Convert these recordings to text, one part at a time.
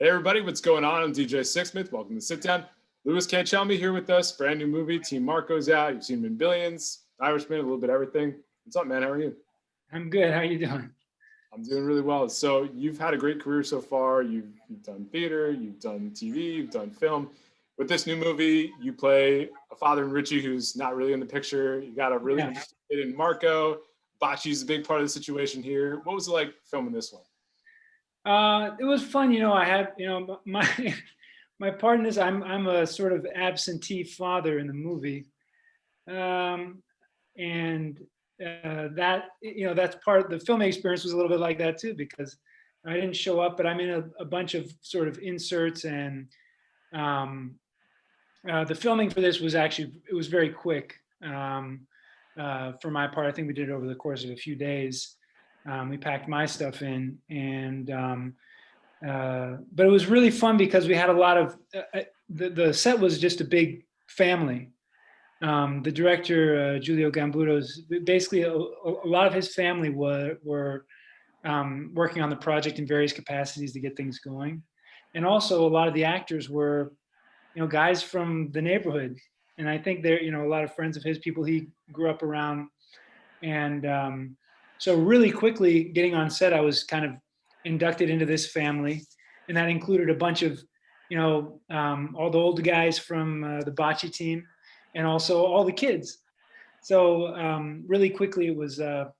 Hey everybody, what's going on? I'm DJ Sixsmith. Welcome to Sit Down. Lewis Cancelmi here with us. Brand new movie. Team Marco's out. You've seen him in Billions, Irishman, a little bit of everything. What's up, man? How are you? I'm good. How are you doing? I'm doing really well. So you've had a great career so far. You've done theater, you've done TV, you've done film. With this new movie, you play a father in Richie who's not really in the picture. You got a really interesting kid in Marco. Bocce's a big part of the situation here. What was it like filming this one? It was fun. I had, my my part in this. I'm a sort of absentee father in the movie, and that that's part of the filming experience was a little bit like that too, because I didn't show up, but I'm in a bunch of sort of inserts, and the filming for this was it was very quick. For my part, I think we did it over the course of a few days. We packed my stuff in, and but it was really fun because we had a lot of the set was just a big family. The director, Giulio Gamburo's, basically a lot of his family were working on the project in various capacities to get things going, and also a lot of the actors were guys from the neighborhood, and I think they're a lot of friends of his, people he grew up around. And so really quickly getting on set, I was kind of inducted into this family, and that included a bunch of all the old guys from the bocce team, and also all the kids. So really quickly it was it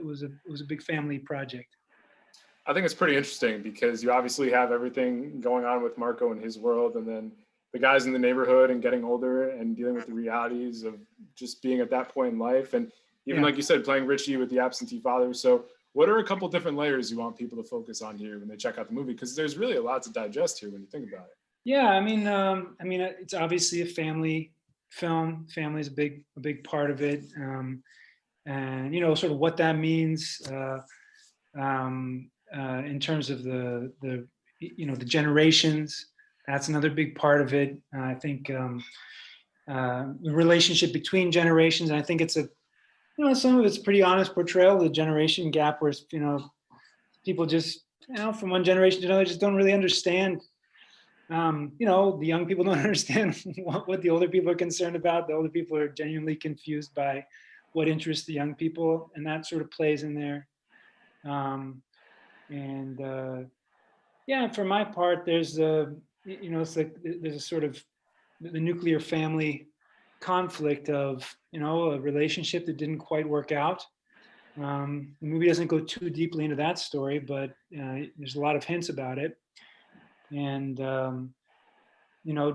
was a big family project. I think it's pretty interesting because you obviously have everything going on with Marco and his world, and then the guys in the neighborhood and getting older and dealing with the realities of just being at that point in life. And even like you said, playing Richie with the absentee father. So what are a couple different layers you want people to focus on here when they check out the movie? Because there's really a lot to digest here when you think about it. Yeah, I mean, it's obviously a family film. Family is a big part of it, and sort of what that means in terms of the generations. That's another big part of it. I think the relationship between generations. And I think it's some of it's pretty honest portrayal of the generation gap, where people just from one generation to another just don't really understand. The young people don't understand what the older people are concerned about. The older people are genuinely confused by what interests the young people, and that sort of plays in there. For my part, there's it's like there's a sort of the nuclear family conflict of a relationship that didn't quite work out. The movie doesn't go too deeply into that story, but there's a lot of hints about it, and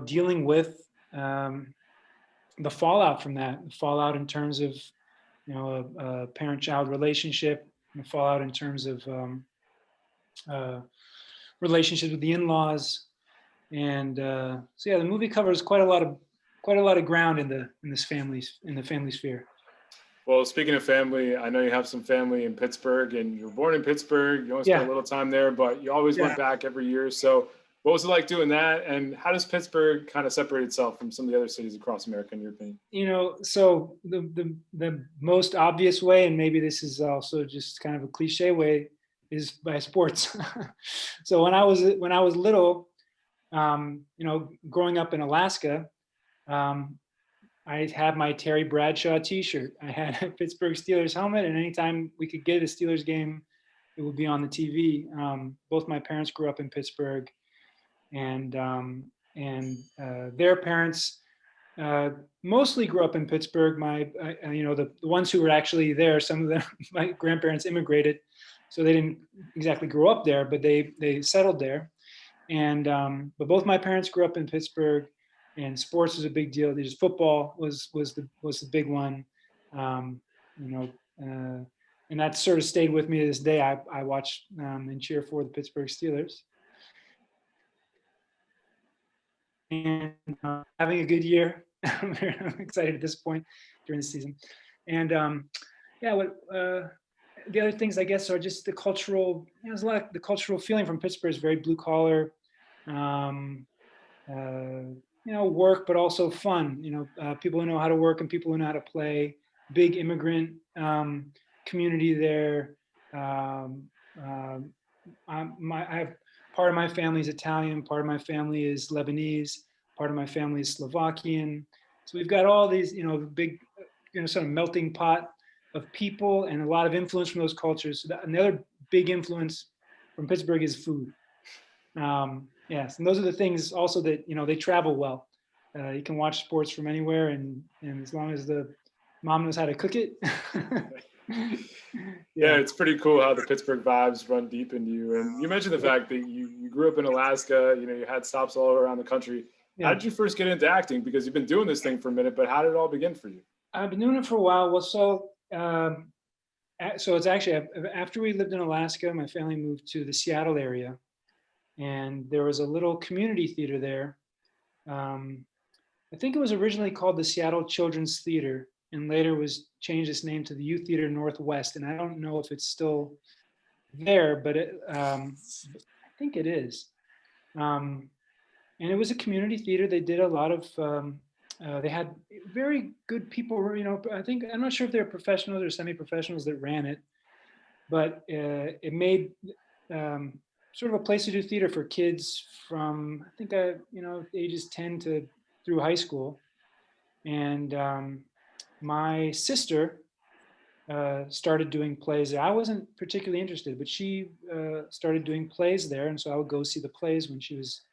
dealing with the fallout from that, the fallout in terms of a parent-child relationship, the fallout in terms of relationships with the in-laws, and the movie covers quite a lot of ground in the family sphere. Well, speaking of family, I know you have some family in Pittsburgh, and you were born in Pittsburgh. You only spent a little time there, but you always went back every year. So what was it like doing that? And how does Pittsburgh kind of separate itself from some of the other cities across America, in your opinion? So the most obvious way, and maybe this is also just kind of a cliche way, is by sports. So when I was little, growing up in Alaska, I had my Terry Bradshaw T-shirt. I had a Pittsburgh Steelers helmet, and anytime we could get a Steelers game, it would be on the TV. Both my parents grew up in Pittsburgh, and their parents mostly grew up in Pittsburgh. The ones who were actually there, some of them, my grandparents immigrated, so they didn't exactly grow up there, but they settled there. And but both my parents grew up in Pittsburgh, and sports was a big deal. Just football was the big one, and that sort of stayed with me to this day. I watch and cheer for the Pittsburgh Steelers, and having a good year. I'm excited at this point during the season, and the other things, I guess, are just the cultural. There's a lot of the cultural feeling from Pittsburgh is very blue collar. Work, but also fun. People who know how to work and people who know how to play. Big immigrant community there. I have part of my family is Italian, part of my family is Lebanese, part of my family is Slovakian. So we've got all these, big, sort of melting pot of people and a lot of influence from those cultures. So another big influence from Pittsburgh is food. Yes, and those are the things also that, they travel well. You can watch sports from anywhere, and as long as the mom knows how to cook it. Yeah, it's pretty cool how the Pittsburgh vibes run deep into you. And you mentioned the fact that you grew up in Alaska, you had stops all around the country. Yeah. How did you first get into acting? Because you've been doing this thing for a minute, but how did it all begin for you? I've been doing it for a while. Well, so it's actually after we lived in Alaska, my family moved to the Seattle area, and there was a little community theater there. I think it was originally called the Seattle Children's Theater, and later was changed its name to the Youth Theater Northwest. And I don't know if it's still there, but I think it is. And it was a community theater. They did a lot of, they had very good people, I'm not sure if they're professionals or semi-professionals that ran it, but it made sort of a place to do theater for kids from, I think, ages 10 to through high school. And my sister started doing plays there. I wasn't particularly interested, but she started doing plays there, and so I would go see the plays when she was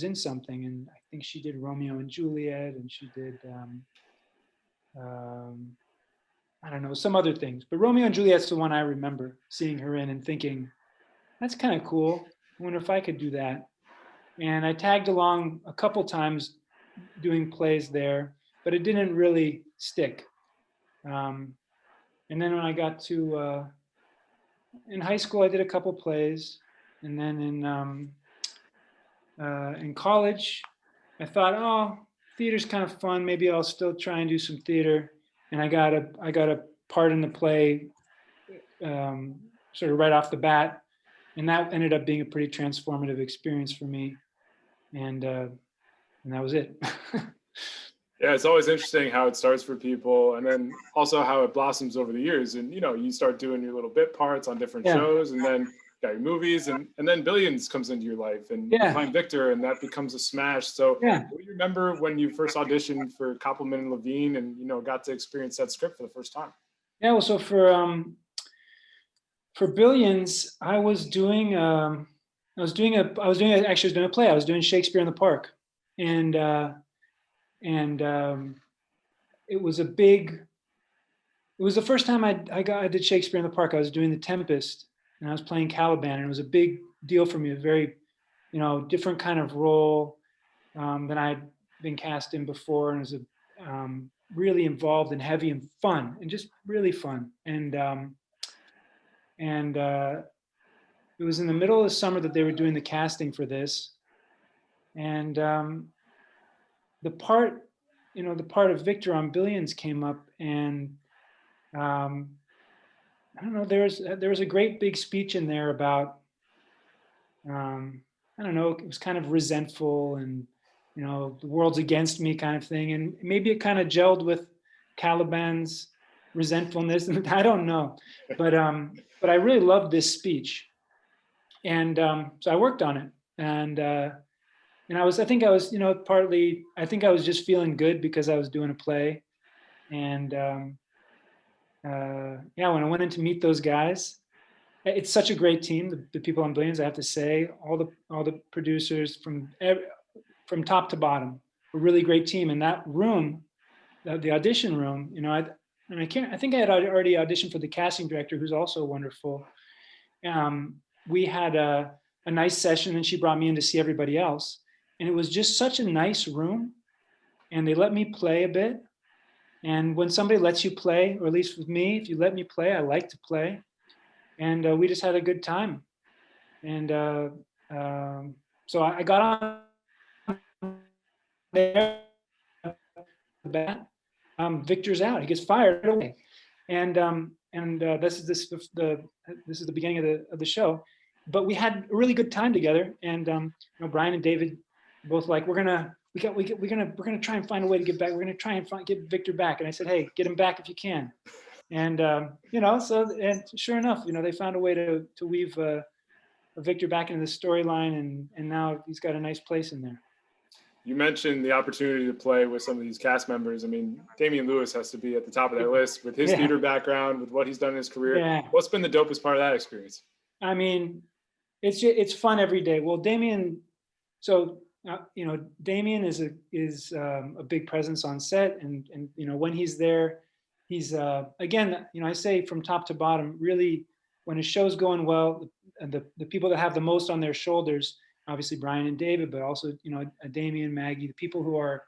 in something. And I think she did Romeo and Juliet, and she did I don't know, some other things. But Romeo and Juliet's the one I remember seeing her in and thinking, that's kind of cool. I wonder if I could do that. And I tagged along a couple times doing plays there, but it didn't really stick. And then when I got to in high school, I did a couple plays, and then in college, I thought, oh, theater's kind of fun. Maybe I'll still try and do some theater. And I got a part in the play, sort of right off the bat, and that ended up being a pretty transformative experience for me. And that was it. Yeah, it's always interesting how it starts for people, and then also how it blossoms over the years. And you start doing your little bit parts on different shows, and then you got your movies, and then Billions comes into your life, and you find Victor, and that becomes a smash. So what do you remember when you first auditioned for Koppelman and Levine, and got to experience that script for the first time? Yeah, well, so for Billions, I was doing a play. I was doing Shakespeare in the Park, and it was the first time I did Shakespeare in the Park. I was doing The Tempest, and I was playing Caliban, and it was a big deal for me. A very, different kind of role than I'd been cast in before, and it was really involved and heavy and fun, and just really fun. And it was in the middle of the summer that they were doing the casting for this, and the part of Victor on Billions came up, and I don't know, there was a great big speech in there about, I don't know, it was kind of resentful and, the world's against me kind of thing. And maybe it kind of gelled with Caliban's resentfulness. I don't know, but I really loved this speech. And so I worked on it, and I think I was just feeling good because I was doing a play. And when I went in to meet those guys, it's such a great team. The people on Billions, I have to say, all the producers from top to bottom, a really great team. And that room, the audition room, I think I had already auditioned for the casting director, who's also wonderful. We had a nice session, and she brought me in to see everybody else. And it was just such a nice room, and they let me play a bit. And when somebody lets you play, or at least with me, if you let me play, I like to play. And we just had a good time. And so I got on there. Victor's out. He gets fired away. And this is the beginning of the show. But we had a really good time together. And Brian and David both like, we're gonna try and find a way to get back. We're gonna try and get Victor back. And I said, hey, get him back if you can. And and sure enough, they found a way to weave Victor back into the storyline, and now he's got a nice place in there. You mentioned the opportunity to play with some of these cast members. I mean, Damian Lewis has to be at the top of that list with his theater background, with what he's done in his career. Yeah. What's been the dopest part of that experience? I mean, it's fun every day. Well, Damian, so Damian is a big presence on set, and when he's there, he's again, I say from top to bottom, really, when a show's going well, the people that have the most on their shoulders, obviously Brian and David, but also Damian, Maggie, the people who are,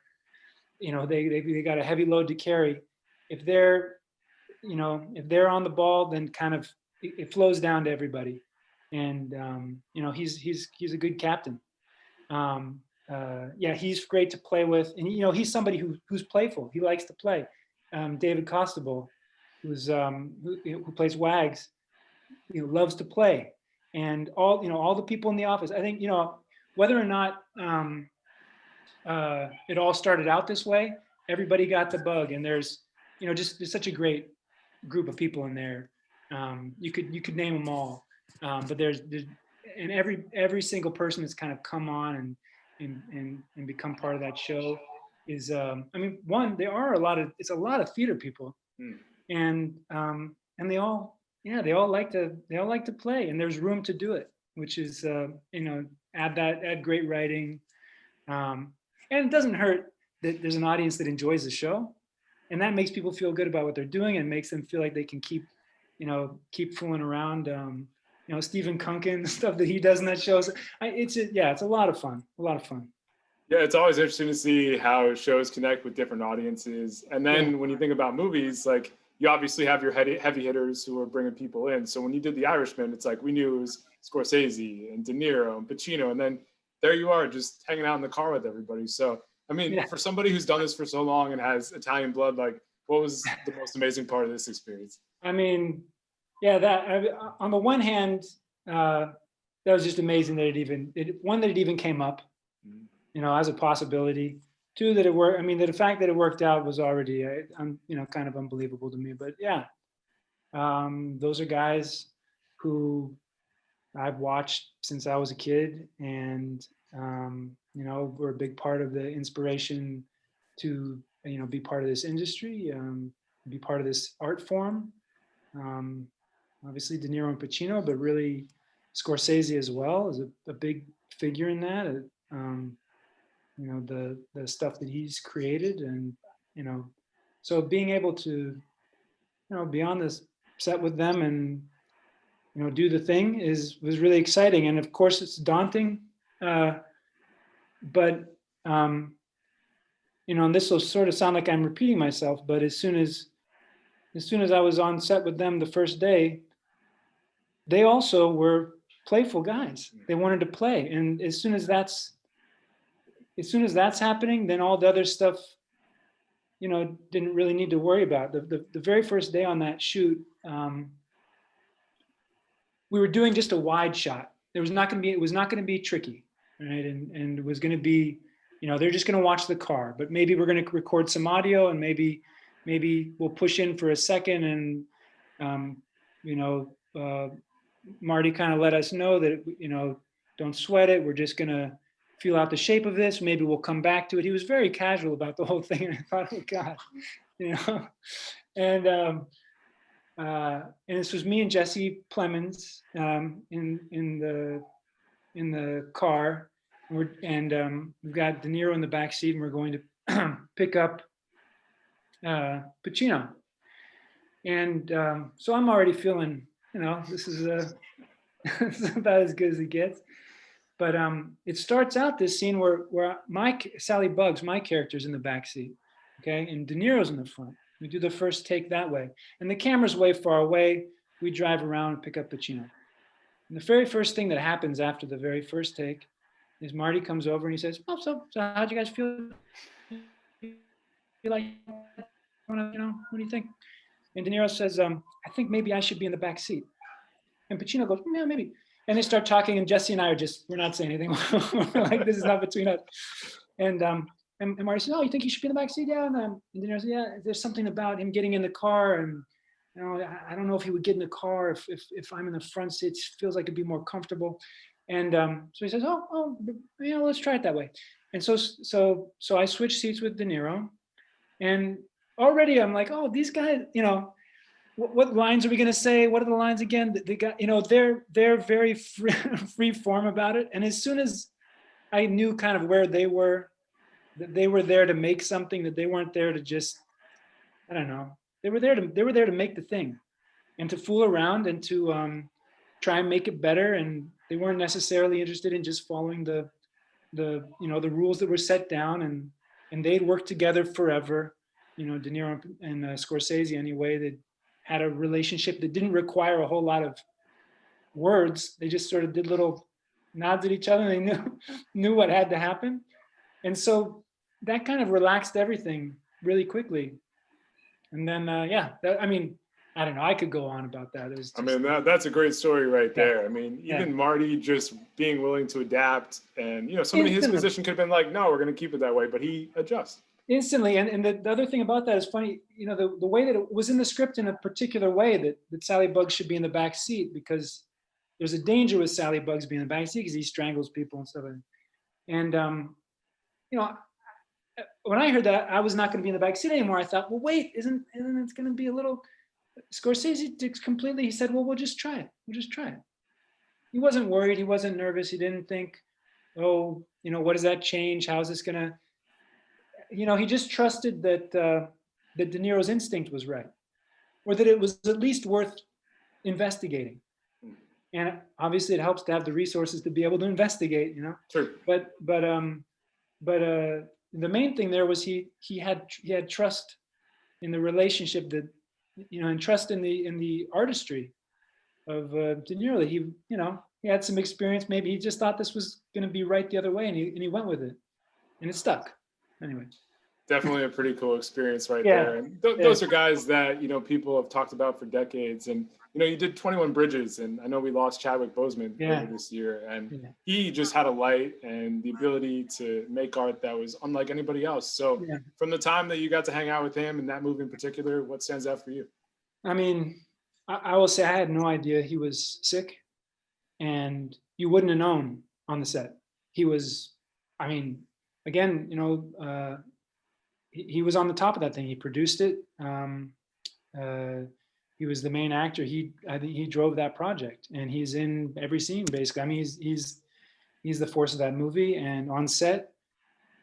they got a heavy load to carry. If they're on the ball, then kind of it flows down to everybody, and he's a good captain. He's great to play with, and he's somebody who's playful. He likes to play. David Costabile, who plays Wags, loves to play, and all the people in the office. I think whether or not it all started out this way, everybody got the bug, and there's there's such a great group of people in there. You could name them all, but there's and every single person that's kind of come on and become part of that show is there are it's a lot of theater people, and they all like to play, and there's room to do it, which is add great writing, and it doesn't hurt that there's an audience that enjoys the show, and that makes people feel good about what they're doing and makes them feel like they can keep fooling around. Stephen Kunkin, the stuff that he does in that show, it's a lot of fun. Yeah, it's always interesting to see how shows connect with different audiences. And then when you think about movies, like you obviously have your heavy hitters who are bringing people in. So when you did The Irishman, it's like we knew it was Scorsese and De Niro and Pacino, and then there you are just hanging out in the car with everybody. So I mean, for somebody who's done this for so long and has Italian blood, like what was the most amazing part of this experience? I mean, on the one hand, that was just amazing that it even came up, as a possibility. Two, that it worked. I mean, the fact that it worked out was already, kind of unbelievable to me. But those are guys who I've watched since I was a kid, and were a big part of the inspiration to be part of this industry, be part of this art form. Obviously De Niro and Pacino, but really Scorsese as well is a big figure in that. The stuff that he's created, and so being able to be on this set with them and do the thing was really exciting. And of course it's daunting, but and this will sort of sound like I'm repeating myself, but as soon as I was on set with them the first day, they also were playful guys. They wanted to play, and as soon as that's happening, then all the other stuff, didn't really need to worry about. The very first day on that shoot, we were doing just a wide shot. It was not going to be tricky, right? And it was going to be, they're just going to watch the car, but maybe we're going to record some audio, and maybe we'll push in for a second, and Marty kind of let us know that don't sweat it. We're just going to feel out the shape of this. Maybe we'll come back to it. He was very casual about the whole thing, and I thought, oh God, and this was me and Jesse Plemons in the car, and we've got De Niro in the back seat, and we're going to pick up Pacino, and so I'm already feeling, this is about as good as it gets. But it starts out this scene where Sally Bugs, my character's in the back seat, okay, and De Niro's in the front. We do the first take that way, and the camera's way far away. We drive around and pick up Pacino. And the very first thing that happens after the very first take is Marty comes over and he says, "Oh, so how'd you guys feel? You like, what do you think?" And De Niro says, "I think maybe I should be in the back seat." And Pacino goes, "Yeah, maybe." And they start talking, and Jesse and I we're not saying anything. We're like, this is not between us. And Marty says, "Oh, you think he should be in the back seat?" Yeah. And De Niro says, "Yeah, there's something about him getting in the car, and I don't know if he would get in the car if I'm in the front seat. It feels like it'd be more comfortable. And so he says, let's try it that way. And so I switched seats with De Niro, and already I'm like, oh, these guys, what lines are we going to say? What are the lines again? The guy, they're very free form about it. And as soon as I knew kind of where they were, that they were there to make something, that they weren't there to just, I don't know, they were there to make the thing and to fool around and to try and make it better. And they weren't necessarily interested in just following the rules that were set down, and they'd worked together forever. De Niro and Scorsese anyway, that had a relationship that didn't require a whole lot of words. They just sort of did little nods at each other, and they knew what had to happen. And so that kind of relaxed everything really quickly. And then, I don't know. I could go on about that. That's a great story right there. Even Marty just being willing to adapt, and somebody in his position could have been like, no, we're going to keep it that way, but he adjusts instantly. And the other thing about that is funny, the way that it was in the script in a particular way that Sally Bugs should be in the back seat, because there's a danger with Sally Bugs being in the back seat because he strangles people and stuff. And when I heard that I was not going to be in the back seat anymore, I thought, well, wait, isn't it going to be a little? Scorsese completely. He said, well, we'll just try it. He wasn't worried. He wasn't nervous. He didn't think, oh, what does that change? How's this going to? He just trusted that De Niro's instinct was right, or that it was at least worth investigating. And obviously, it helps to have the resources to be able to investigate. Sure. But the main thing there was he had trust in the relationship that, and trust in the artistry of De Niro. That he had some experience. Maybe he just thought this was going to be right the other way, and he went with it, and it stuck. Anyway. Definitely a pretty cool experience there. And those are guys that, people have talked about for decades. And, you did 21 Bridges, and I know we lost Chadwick Boseman earlier this year. And he just had a light and the ability to make art that was unlike anybody else. So from the time that you got to hang out with him and that movie in particular, what stands out for you? I will say I had no idea he was sick, and you wouldn't have known on the set. He was, again, he was on the top of that thing. He produced it. He was the main actor. I think he drove that project, and he's in every scene basically. He's the force of that movie. And on set,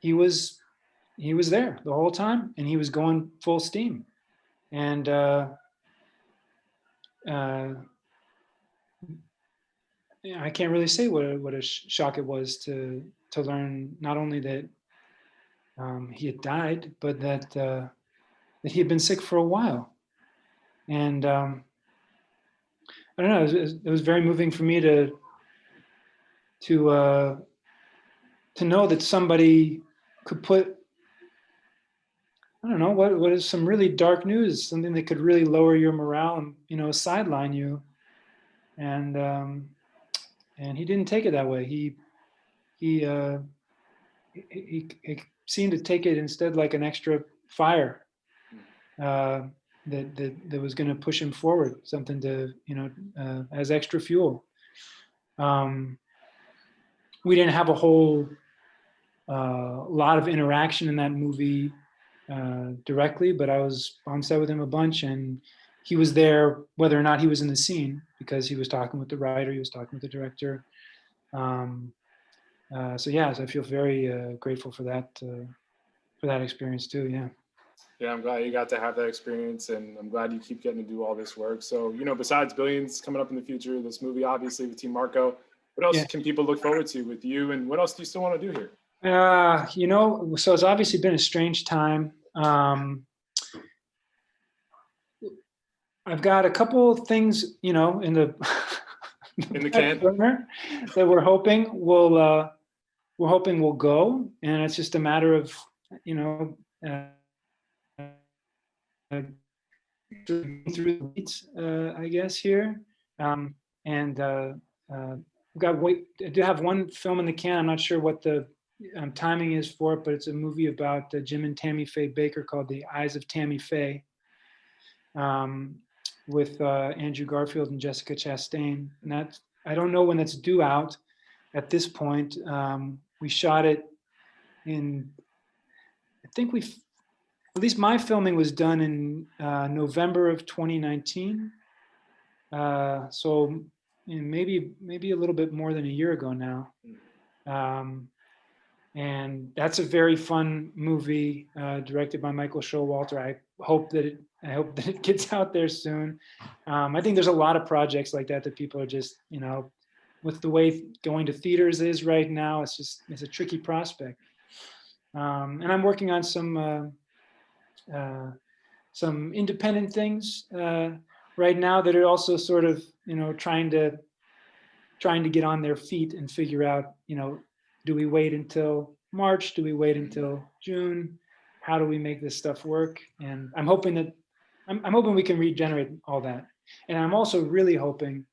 he was there the whole time, and he was going full steam. And I can't really say what a shock it was to learn not only that he had died, but that he had been sick for a while. And I don't know, it was very moving for me to know that somebody could put, I don't know, what is some really dark news, something that could really lower your morale and, sideline you. And he didn't take it that way. He seemed to take it instead like an extra fire that was going to push him forward, something to, as extra fuel. We didn't have a whole lot of interaction in that movie directly, but I was on set with him a bunch, and he was there whether or not he was in the scene, because he was talking with the writer, he was talking with the director. So I feel very grateful for that experience too. Yeah, I'm glad you got to have that experience, and I'm glad you keep getting to do all this work. So, besides Billions coming up in the future, this movie obviously with Team Marco, what else can people look forward to with you, and what else do you still want to do here? So it's obviously been a strange time. I've got a couple of things, in the can that we're hoping will go, and it's just a matter of through the weeds, I guess here, and I do have one film in the can. I'm not sure what the timing is for it, but it's a movie about Jim and Tammy Faye Baker called The Eyes of Tammy Faye, with Andrew Garfield and Jessica Chastain. And that's, I don't know when that's due out at this point. We shot it in, I think at least my filming was done in November of 2019. So maybe a little bit more than a year ago now. And that's a very fun movie, directed by Michael Showalter. I hope that it gets out there soon. I think there's a lot of projects like that people are just, with the way going to theaters is right now, it's a tricky prospect. And I'm working on some independent things right now that are also sort of, trying to get on their feet and figure out, do we wait until March? Do we wait until June? How do we make this stuff work? And I'm hoping we can regenerate all that. And I'm also really hoping,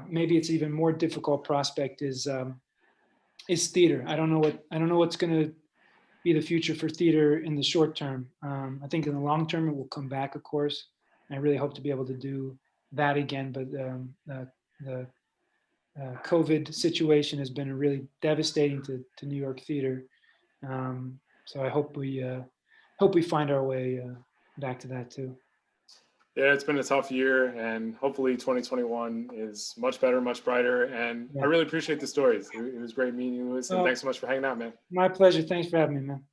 maybe it's even more difficult prospect is theater. I don't know what's going to be the future for theater in the short term. I think in the long term it will come back, of course. And I really hope to be able to do that again. But the COVID situation has been really devastating to New York theater. So I hope we find our way back to that too. Yeah, it's been a tough year, and hopefully 2021 is much better, much brighter. And I really appreciate the stories. It was great meeting you, Lewis, and thanks so much for hanging out, man. My pleasure. Thanks for having me, man.